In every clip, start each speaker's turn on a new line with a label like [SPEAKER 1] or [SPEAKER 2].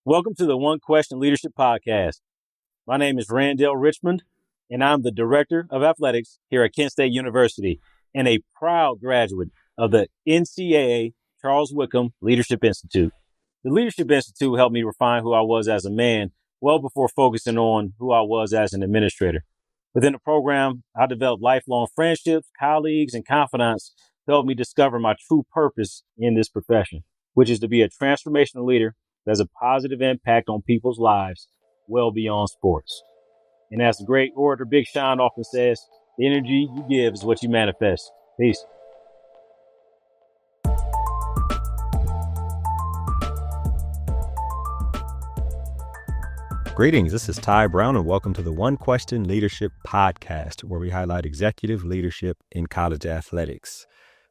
[SPEAKER 1] Welcome to the One Question Leadership Podcast. My name is Randall Richmond, and I'm the Director of Athletics here at Kent State University and a proud graduate of the NCAA Charles Wickham Leadership Institute. The Leadership Institute helped me refine who I was as a man well before focusing on who I was as an administrator. Within the program, I developed lifelong friendships, colleagues, and confidants to help me discover my true purpose in this profession, which is to be a transformational leader that has a positive impact on people's lives well beyond sports. And as the great orator Big Sean often says, the energy you give is what you manifest. Peace.
[SPEAKER 2] Greetings, this is Ty Brown, and welcome to the One Question Leadership Podcast, where we highlight executive leadership in college athletics.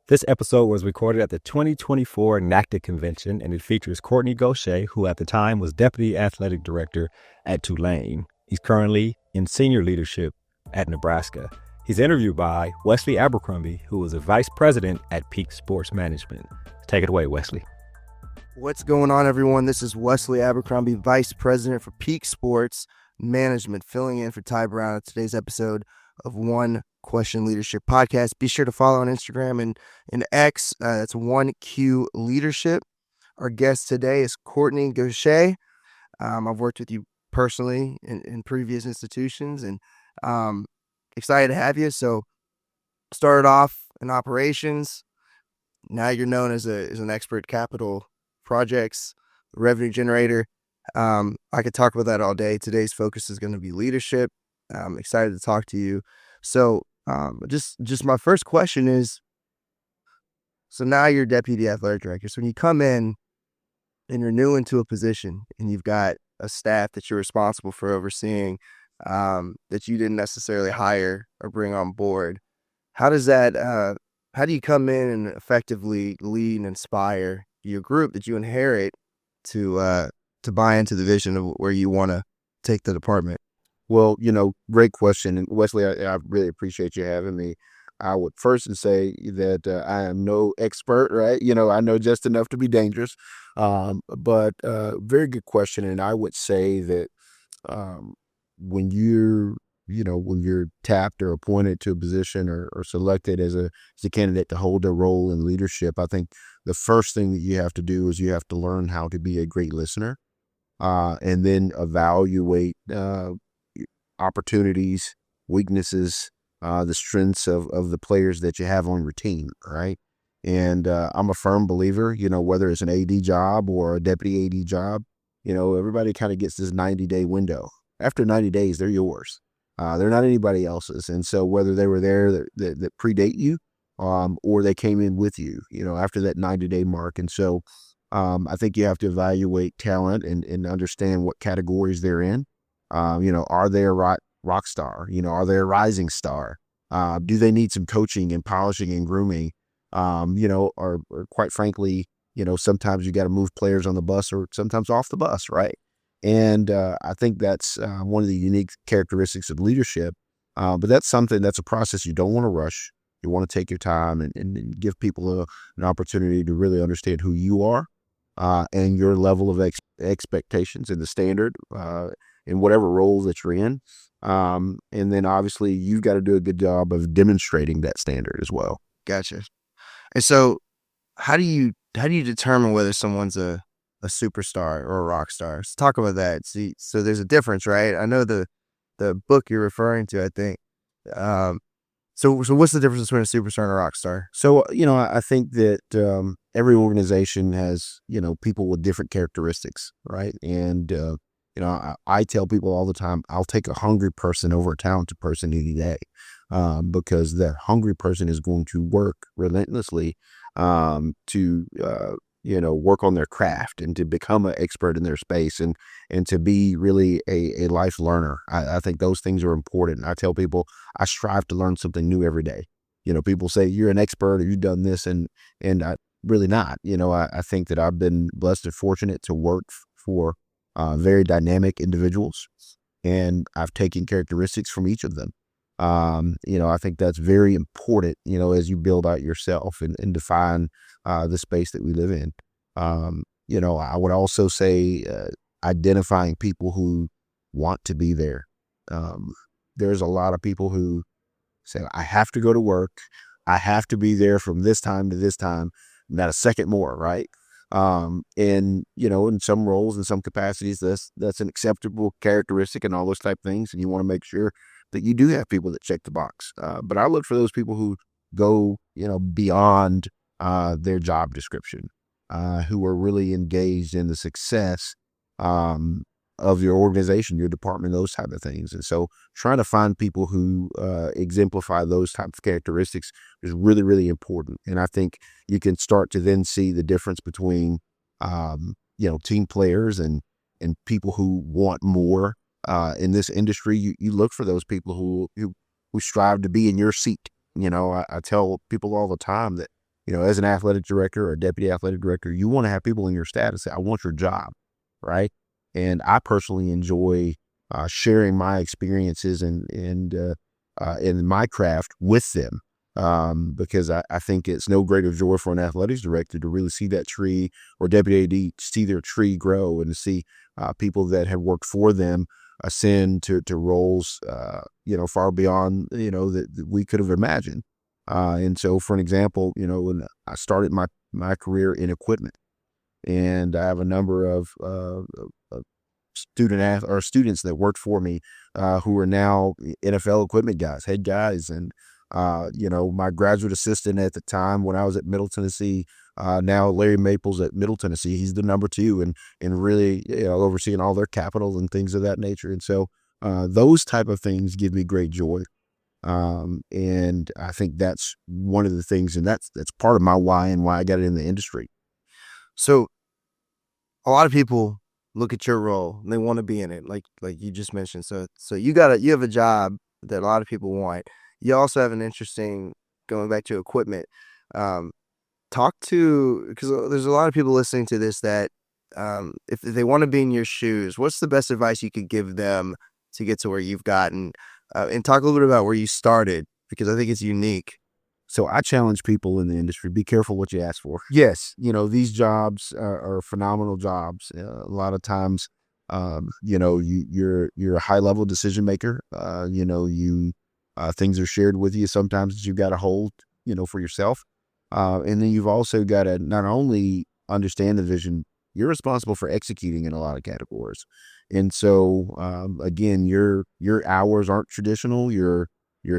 [SPEAKER 2] This episode was recorded at the 2024 NACDA convention, and it features Kortne Gosha, who at the time was Deputy Athletic Director at Tulane. He's currently in senior leadership at Nebraska. He's interviewed by Wesley Abercrombie, who was a Vice President at Peak Sports Management. Take it away, Wesley.
[SPEAKER 3] What's going on, everyone? This is Wesley Abercrombie, Vice President for Peak Sports Management, filling in for Ty Brown at today's episode of One Question Leadership Podcast. Be sure to follow on Instagram and X. That's 1Q Leadership. Our guest today is Kortne Gosha. I've worked with you personally in previous institutions, and excited to have you. So, started off in operations. Now you're known as an expert capital projects, revenue generator. I could talk about that all day. Today's focus is going to be leadership. I'm excited to talk to you. So just my first question is, so now you're deputy athletic director. So when you come in and you're new into a position and you've got a staff that you're responsible for overseeing, that you didn't necessarily hire or bring on board, how do you come in and effectively lead and inspire your group that you inherit to buy into the vision of where you want to take the department?
[SPEAKER 4] Well, great question. And Wesley, I really appreciate you having me. I would first say that I am no expert, right? I know just enough to be dangerous. But very good question. And I would say that when you're tapped or appointed to a position or selected as a candidate to hold a role in leadership, I think the first thing that you have to do is you have to learn how to be a great listener, and then evaluate opportunities, weaknesses, the strengths of the players that you have on your team, right? And I'm a firm believer, whether it's an AD job or a deputy AD job, everybody kind of gets this 90-day window. After 90 days, they're yours. They're not anybody else's. And so whether they were there that predate you, or they came in with you, after that 90-day mark. And so I think you have to evaluate talent and understand what categories they're in. Are they a rock star? Are they a rising star? Do they need some coaching and polishing and grooming? Or quite frankly, sometimes you got to move players on the bus or sometimes off the bus, right? And I think that's one of the unique characteristics of leadership. But that's a process you don't want to rush. You want to take your time and give people an opportunity to really understand who you are and your level of expectations and the standard in whatever role that you're in. And then obviously you've got to do a good job of demonstrating that standard as well.
[SPEAKER 3] Gotcha. And so how do you determine whether someone's a superstar or a rock star? Let's talk about that. See, so there's a difference, right? I know the book you're referring to, I think. So what's the difference between a superstar and a rock star?
[SPEAKER 4] So, I think that every organization has, people with different characteristics, right? And, I tell people all the time, I'll take a hungry person over a talented person any day, because that hungry person is going to work relentlessly to work on their craft and to become an expert in their space and to be really a life learner. I think those things are important. I tell people I strive to learn something new every day. People say you're an expert or you've done this and I really not. I think that I've been blessed and fortunate to work for very dynamic individuals, and I've taken characteristics from each of them. I think that's very important, as you build out yourself and define the space that we live in. I would also say identifying people who want to be there. There's a lot of people who say, I have to go to work. I have to be there from this time to this time, not a second more, right? And, in some roles, in some capacities, that's an acceptable characteristic and all those type of things. And you want to make sure that you do have people that check the box. But I look for those people who go, beyond their job description, who are really engaged in the success of your organization, your department, those type of things. And so trying to find people who exemplify those types of characteristics is really, really important. And I think you can start to then see the difference between, team players and people who want more in this industry. You look for those people who strive to be in your seat. I tell people all the time that, as an athletic director or deputy athletic director, you want to have people in your staff that say, I want your job, right? And I personally enjoy sharing my experiences and in my craft with them, because I think it's no greater joy for an athletics director to really see that tree, or deputy AD, see their tree grow and to see people that have worked for them ascend to roles, far beyond, that we could have imagined. And so, for an example, when I started my career in equipment, and I have a number of students that worked for me who are now NFL equipment guys, head guys, and my graduate assistant at the time when I was at Middle Tennessee, now Larry Maples at Middle Tennessee, he's the number 2 and really overseeing all their capital and things of that nature. And so those type of things give me great joy. And I think that's one of the things, and that's part of my why and why I got in the industry.
[SPEAKER 3] So a lot of people look at your role and they want to be in it, like you just mentioned. So you have a job that a lot of people want. You also have an interesting, going back to equipment, because there's a lot of people listening to this that if they want to be in your shoes, what's the best advice you could give them to get to where you've gotten? And talk a little bit about where you started, because I think it's unique.
[SPEAKER 4] So I challenge people in the industry, be careful what you ask for. Yes, these jobs are phenomenal jobs. A lot of times, you're a high level decision maker. Things are shared with you sometimes that you've got to hold, for yourself. And then you've also got to not only understand the vision, you're responsible for executing in a lot of categories. And so, again, your hours aren't traditional. Your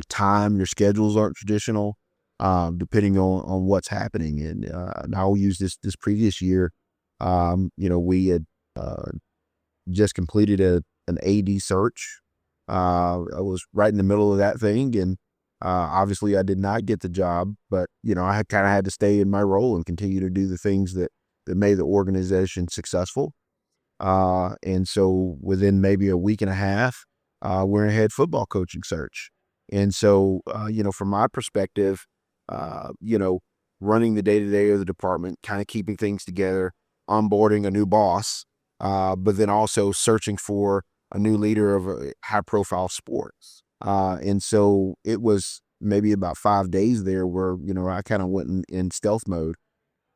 [SPEAKER 4] time, your schedules aren't traditional. Depending on what's happening. And I'll use this previous year. We had just completed an AD search. I was right in the middle of that thing, and obviously I did not get the job, but I kind of had to stay in my role and continue to do the things that made the organization successful. And so within maybe a week and a half, we're in a head football coaching search. And so, from my perspective, running the day-to-day of the department, kind of keeping things together, onboarding a new boss, but then also searching for a new leader of a high-profile sport. And so it was maybe about 5 days there where, I kind of went in stealth mode,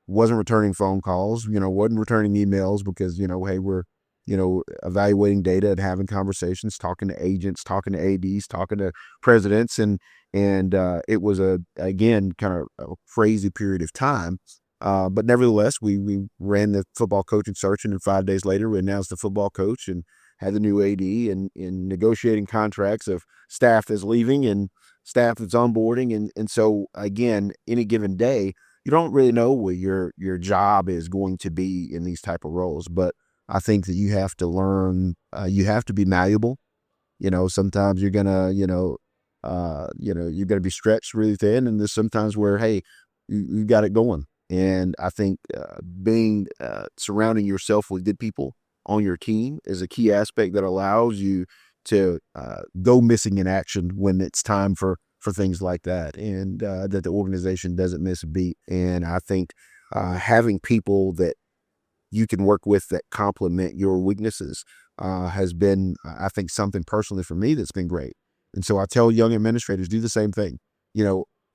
[SPEAKER 4] wasn't returning phone calls, wasn't returning emails because, hey, we're, evaluating data and having conversations, talking to agents, talking to ADs, talking to presidents. And it was again, kind of a crazy period of time. But nevertheless, we ran the football coaching search, and then 5 days later, we announced the football coach and had the new AD, and in negotiating contracts of staff that's leaving and staff that's onboarding. And so again, any given day, you don't really know what your job is going to be in these type of roles. But I think that you have to learn, you have to be malleable. Sometimes you're gonna, you're gonna be stretched really thin, and there's sometimes where, hey, you got it going. And I think surrounding yourself with good people on your team is a key aspect that allows you to go missing in action when it's time for things like that, and that the organization doesn't miss a beat. And I think having people that you can work with that complement your weaknesses has been, I think, something personally for me that's been great. And so I tell young administrators, do the same thing.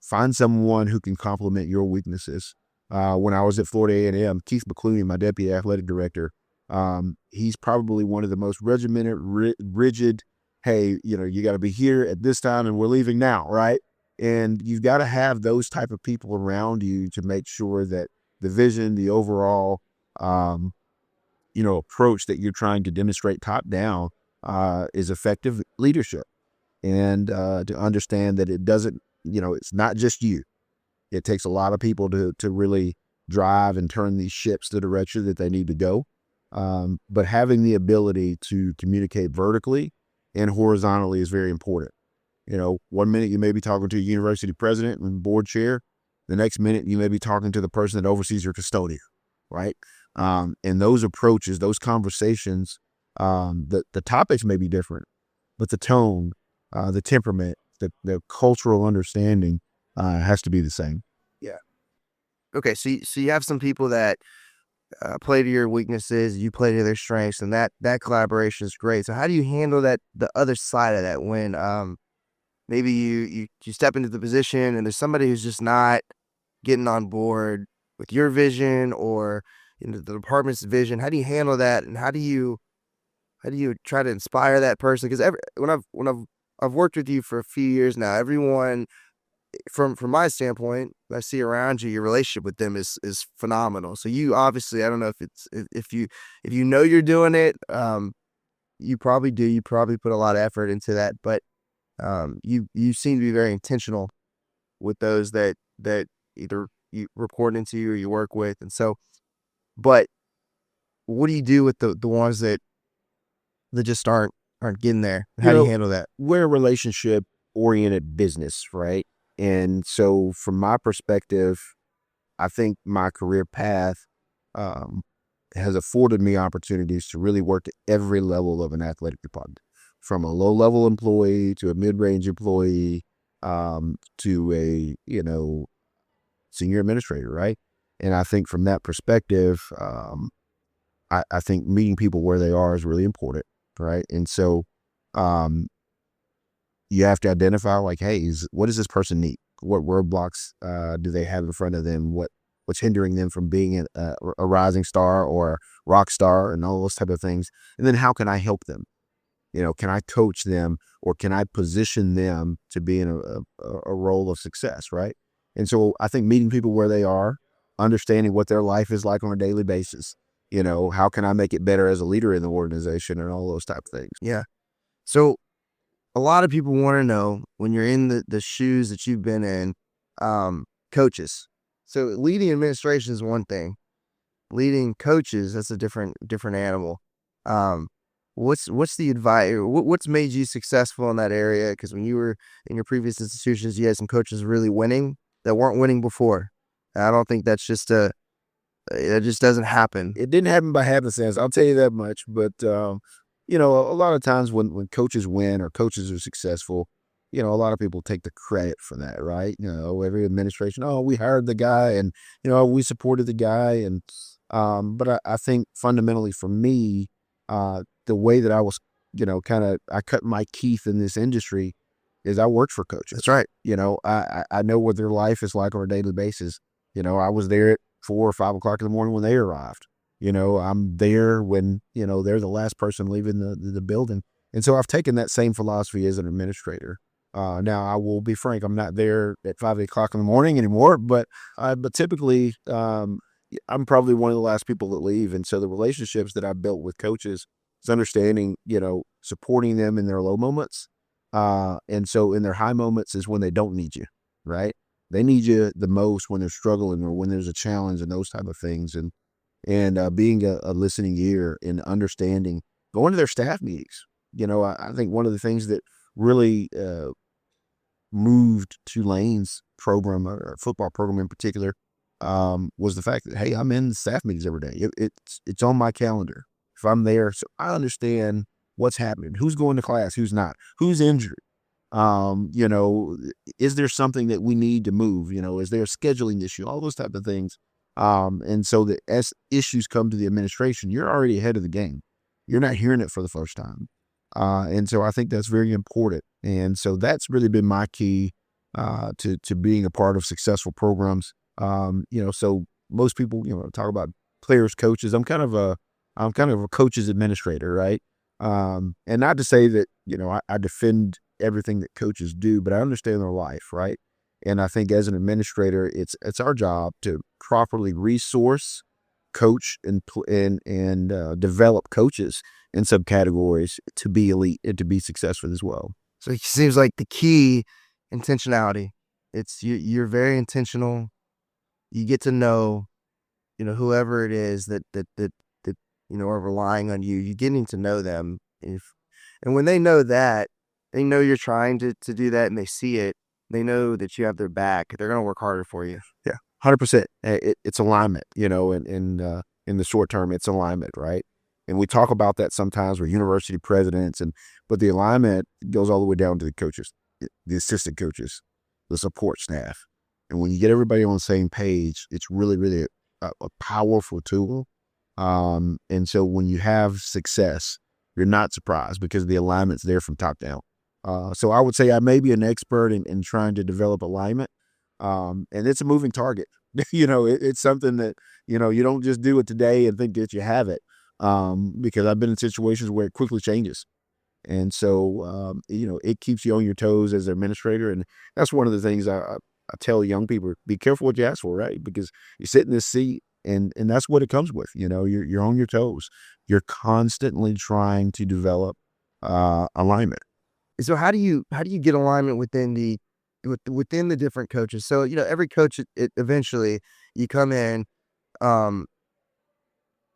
[SPEAKER 4] Find someone who can complement your weaknesses. When I was at Florida A&M, Keith McClooney, my deputy athletic director, He's probably one of the most regimented, rigid. Hey, you got to be here at this time, and we're leaving now, right? And you've got to have those type of people around you to make sure that the vision, the overall, approach that you're trying to demonstrate top down is effective leadership. And to understand that it doesn't, it's not just you. It takes a lot of people to really drive and turn these ships the direction that they need to go. But having the ability to communicate vertically and horizontally is very important. 1 minute you may be talking to a university president and board chair. The next minute you may be talking to the person that oversees your custodian, right? And those approaches, those conversations, the topics may be different, but the tone, the temperament, the cultural understanding has to be the same.
[SPEAKER 3] Yeah. Okay, so you have some people that play to your weaknesses, you play to their strengths, and that collaboration is great. So how do you handle that, the other side of that, when maybe you step into the position and there's somebody who's just not getting on board with your vision or the department's vision? How do you handle that, and how do you try to inspire that person? Because when I've worked with you for a few years now, everyone, from my standpoint, I see around you, your relationship with them is phenomenal. So you obviously, I don't know if you know you're doing it, you probably do. You probably put a lot of effort into that, but you seem to be very intentional with those that either you report into you or you work with. And so, but what do you do with the ones that just aren't getting there? How do you handle that?
[SPEAKER 4] We're a relationship oriented business, right? And so from my perspective, I think my career path has afforded me opportunities to really work at every level of an athletic department, from a low level employee to a mid-range employee, to a, senior administrator, right? And I think from that perspective, I think meeting people where they are is really important, right? And so you have to identify, like, hey, what does this person need? What roadblocks do they have in front of them? What's hindering them from being a rising star or rock star and all those type of things? And then how can I help them? Can I coach them, or can I position them to be in a role of success, right? And so I think meeting people where they are, understanding what their life is like on a daily basis, how can I make it better as a leader in the organization, and all those type of things.
[SPEAKER 3] Yeah. So a lot of people want to know, when you're in the shoes that you've been in, coaches. So leading administration is one thing. Leading coaches, that's a different animal. What's the advice? What's made you successful in that area? Because when you were in your previous institutions, you had some coaches really winning that weren't winning before. And I don't think that's just it just doesn't happen.
[SPEAKER 4] It didn't happen by happenstance, I'll tell you that much. But a lot of times when coaches win or coaches are successful, a lot of people take the credit for that, right? Every administration, we hired the guy, and we supported the guy, and but I think fundamentally for me, the way that I was, I cut my teeth in this industry is I worked for coaches.
[SPEAKER 3] That's right.
[SPEAKER 4] I know what their life is like on a daily basis. I was there at 4 or 5 o'clock in the morning when they arrived. I'm there when, they're the last person leaving the building. And so I've taken that same philosophy as an administrator. Now, I will be frank, I'm not there at 5 o'clock in the morning anymore, but typically I'm probably one of the last people that leave. And so the relationships that I've built with coaches is understanding, supporting them in their low moments. And so in their high moments is when they don't need you, right? They need you the most when they're struggling or when there's a challenge and those type of things. And being a listening ear and understanding, going to their staff meetings. I think one of the things that really moved Tulane's program, or football program in particular, was the fact that, hey, I'm in staff meetings every day. It's on my calendar. If I'm there, so I understand what's happening, who's going to class, who's not, who's injured. Is there something that we need to move? Is there a scheduling issue? All those type of things. And so that as issues come to the administration, you're already ahead of the game. You're not hearing it for the first time. And so I think that's very important. And so that's really been my key to being a part of successful programs. So most people, talk about players, coaches. I'm kind of I'm kind of a coach's administrator, right? And not to say that, I defend everything that coaches do, but I understand their life, right? And I think as an administrator, it's our job to properly resource, coach, and develop coaches in subcategories to be elite and to be successful as well.
[SPEAKER 3] So it seems like the key, intentionality. It's you're very intentional. You get to know, whoever it is that are relying on you. You're getting to know them. And when they know that, they know you're trying to do that, and they see it. They know that you have their back. They're going to work harder for you.
[SPEAKER 4] Yeah, 100%. It's alignment, in the short term, it's alignment, right? And we talk about that sometimes with university presidents, but the alignment goes all the way down to the coaches, the assistant coaches, the support staff. And when you get everybody on the same page, it's really, really a powerful tool. And so when you have success, you're not surprised because the alignment's there from top down. So I would say I may be an expert in trying to develop alignment. And it's a moving target. It's something that, you don't just do it today and think that you have it. Because I've been in situations where it quickly changes. And so, it keeps you on your toes as an administrator. And that's one of the things I tell young people: be careful what you ask for, right? Because you sit in this seat and that's what it comes with. You're on your toes. You're constantly trying to develop alignment.
[SPEAKER 3] So how do you get alignment within the different coaches? So, every coach, it eventually you come in,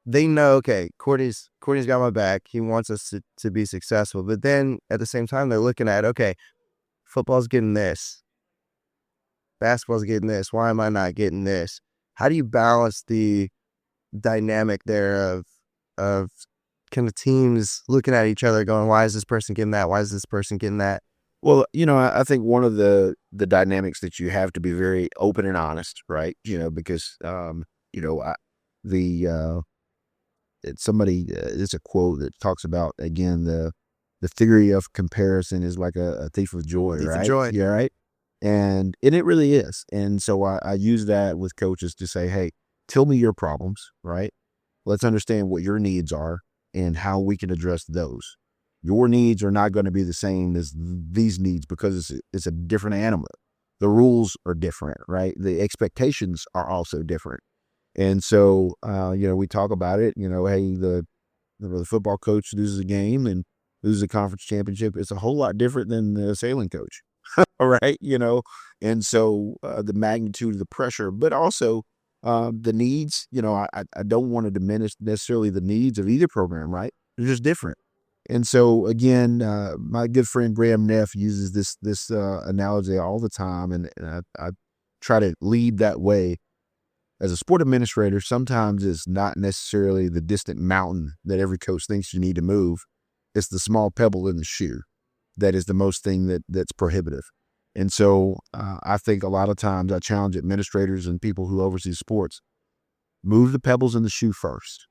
[SPEAKER 3] they know, okay, Kortne's got my back. He wants us to be successful. But then at the same time, they're looking at, okay, football's getting this, basketball's getting this. Why am I not getting this? How do you balance the dynamic there of kind of teams looking at each other going, why is this person getting that? Why is this person getting that?
[SPEAKER 4] Well, I think one of the dynamics that you have to be very open and honest, right? Because, it's a quote that talks about, again, the theory of comparison is like a thief of joy,
[SPEAKER 3] Thief of
[SPEAKER 4] right?
[SPEAKER 3] joy.
[SPEAKER 4] Yeah, right. And it really is. And so I use that with coaches to say, hey, tell me your problems, right? Let's understand what your needs are and how we can address those. Your needs are not going to be the same as these needs because it's a different animal. The rules are different, right? The expectations are also different. And so, we talk about it, hey, the football coach loses a game and loses a conference championship. It's a whole lot different than the sailing coach. All right. And so the magnitude of the pressure, but also the needs, I don't want to diminish necessarily the needs of either program, right? They're just different. And so again, my good friend Graham Neff uses this analogy all the time. And I try to lead that way. As a sport administrator, sometimes it's not necessarily the distant mountain that every coach thinks you need to move. It's the small pebble in the shoe that is the most thing that's prohibitive. And so I think a lot of times I challenge administrators and people who oversee sports, move the pebbles in the shoe first,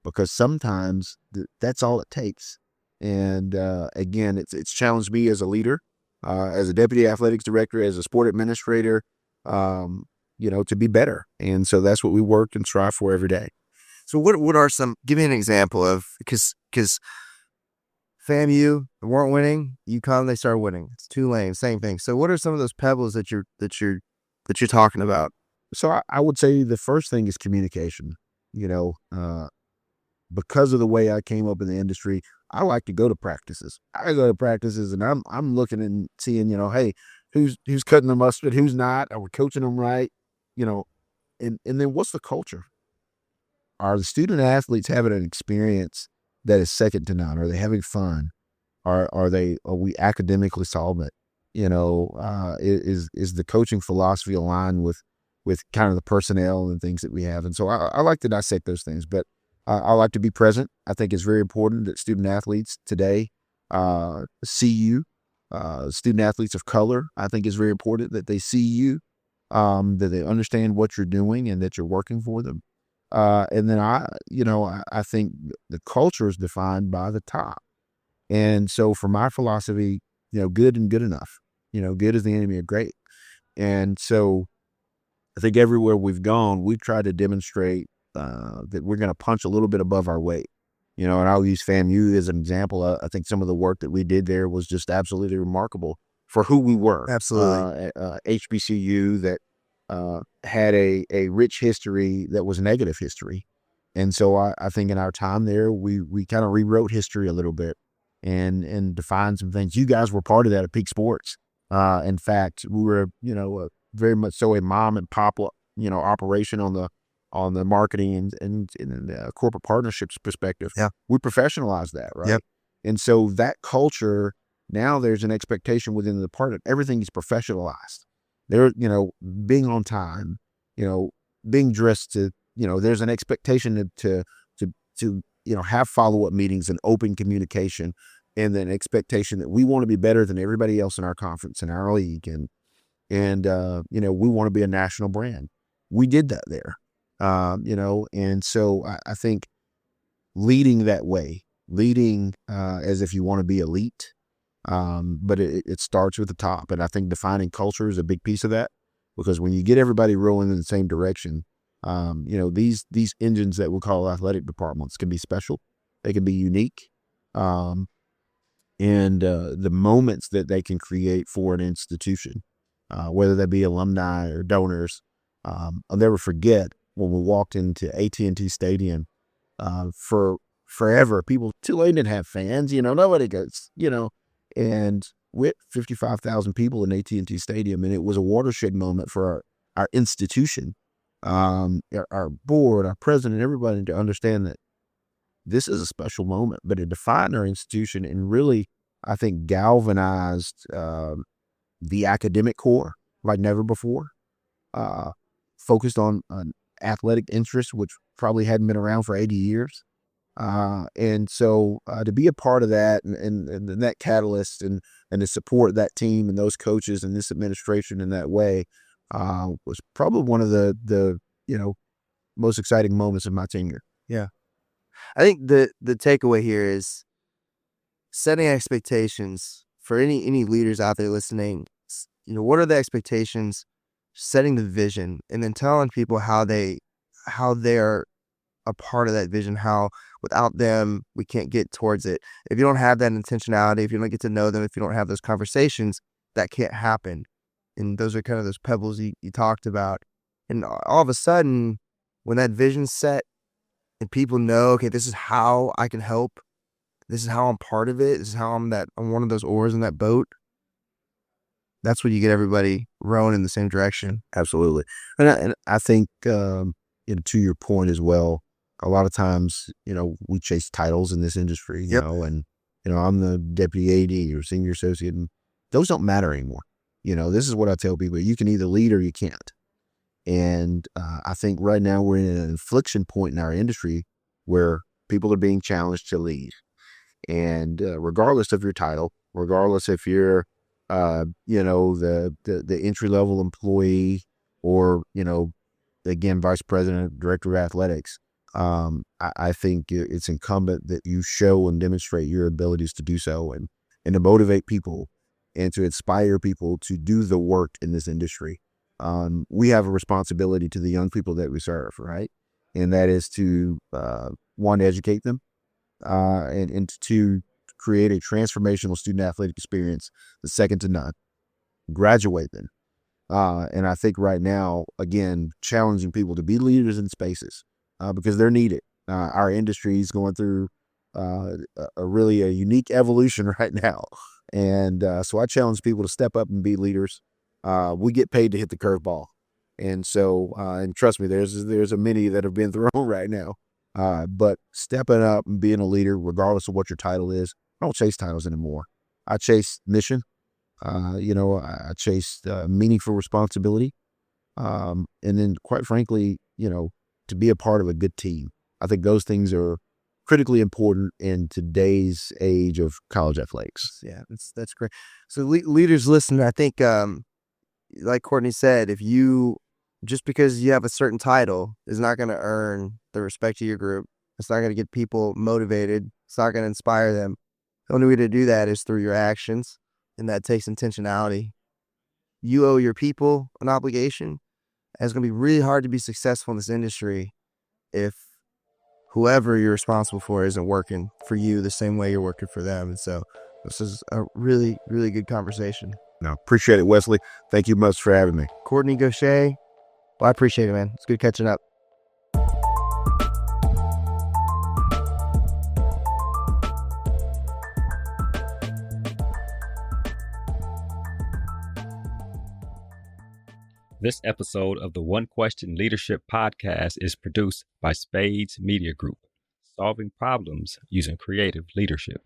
[SPEAKER 4] because sometimes that's all it takes. And again, it's challenged me as a leader, as a deputy athletics director, as a sport administrator, to be better. And so that's what we work and strive for every day.
[SPEAKER 3] So what are some, give me an example of, because FAMU weren't winning, UConn, they started winning. It's Tulane, same thing. So what are some of those pebbles that you're talking about?
[SPEAKER 4] So I would say the first thing is communication. Because of the way I came up in the industry, I like to go to practices. I go to practices and I'm looking and seeing, hey, who's cutting the mustard, who's not, are we coaching them right? And then what's the culture? Are the student athletes having an experience that is second to none? Are they having fun? Are we academically solvent? Is the coaching philosophy aligned with kind of the personnel and things that we have? And so I like to dissect those things, but I like to be present. I think it's very important that student athletes today see you. Student athletes of color, I think it's very important that they see you, that they understand what you're doing and that you're working for them. And then I think the culture is defined by the top. And so for my philosophy, good and good enough, good is the enemy of great. And so I think everywhere we've gone, we've tried to demonstrate that we're going to punch a little bit above our weight. And I'll use FAMU as an example. I think some of the work that we did there was just absolutely remarkable for who we were.
[SPEAKER 3] Absolutely.
[SPEAKER 4] HBCU that had a rich history that was negative history. And so I think in our time there, we kind of rewrote history a little bit and defined some things. You guys were part of that at Peak Sports. In fact, we were, very much so a mom and pop, operation on the marketing and corporate partnerships perspective.
[SPEAKER 3] Yeah.
[SPEAKER 4] We professionalized that, right?
[SPEAKER 3] Yep.
[SPEAKER 4] And so that culture, now there's an expectation within the department. Everything is professionalized. There, being on time, being dressed to, there's an expectation to have follow-up meetings and open communication, and then expectation that we want to be better than everybody else in our conference, in our league. And we want to be a national brand. We did that there. And so I think leading that way, as if you want to be elite, but it starts with the top. And I think defining culture is a big piece of that, because when you get everybody rolling in the same direction, these engines that we call athletic departments can be special. They can be unique. And the moments that they can create for an institution, whether that be alumni or donors, I'll never forget when we walked into AT&T Stadium. For forever, people, Tulane didn't have fans, nobody goes, and with 55,000 people in AT&T Stadium, and it was a watershed moment for our institution, our board, our president, everybody to understand that this is a special moment, but it defined our institution and really, I think, galvanized the academic core like never before, focused on athletic interests, which probably hadn't been around for 80 years. And so to be a part of that and that catalyst and to support that team and those coaches and this administration in that way was probably one of the most exciting moments of my tenure.
[SPEAKER 3] Yeah. I think the takeaway here is setting expectations for any leaders out there listening. What are the expectations, setting the vision, and then telling people how they're a part of that vision, how without them, we can't get towards it. If you don't have that intentionality, if you don't get to know them, if you don't have those conversations, that can't happen. And those are kind of those pebbles you talked about. And all of a sudden, when that vision's set and people know, okay, this is how I can help. This is how I'm part of it. This is how I'm one of those oars in that boat. That's when you get everybody rowing in the same direction.
[SPEAKER 4] Absolutely. And I think, to your point as well, a lot of times, we chase titles in this industry, and, I'm the deputy AD or senior associate, and those don't matter anymore. This is what I tell people: you can either lead or you can't. And I think right now we're in an inflection point in our industry where people are being challenged to lead. And regardless of your title, regardless if you're, the entry-level employee or, again, vice president, director of athletics, I think it's incumbent that you show and demonstrate your abilities to do so and to motivate people and to inspire people to do the work in this industry. We have a responsibility to the young people that we serve, right? And that is to, one, educate them, and to create a transformational student athletic experience, the second to none, graduate them. And I think right now, again, challenging people to be leaders in spaces, because they're needed. Our industry is going through a unique evolution right now. And so I challenge people to step up and be leaders. We get paid to hit the curveball. And so, and trust me, there's a many that have been thrown right now. But stepping up and being a leader, regardless of what your title is, I don't chase titles anymore. I chase mission. I chase meaningful responsibility. And then quite frankly, to be a part of a good team. I think those things are critically important in today's age of college athletics.
[SPEAKER 3] Yeah, that's great. So leaders listen, I think, like Kortne said, just because you have a certain title is not going to earn the respect of your group. It's not going to get people motivated. It's not going to inspire them. The only way to do that is through your actions, and that takes intentionality. You owe your people an obligation. And it's going to be really hard to be successful in this industry if whoever you're responsible for isn't working for you the same way you're working for them. And so this is a really, really good conversation.
[SPEAKER 4] No, appreciate it, Wesley. Thank you much for having me.
[SPEAKER 3] Kortne, Gosha, well, I appreciate it, man. It's good catching up.
[SPEAKER 2] This episode of the One Question Leadership Podcast is produced by Spades Media Group, solving problems using creative leadership.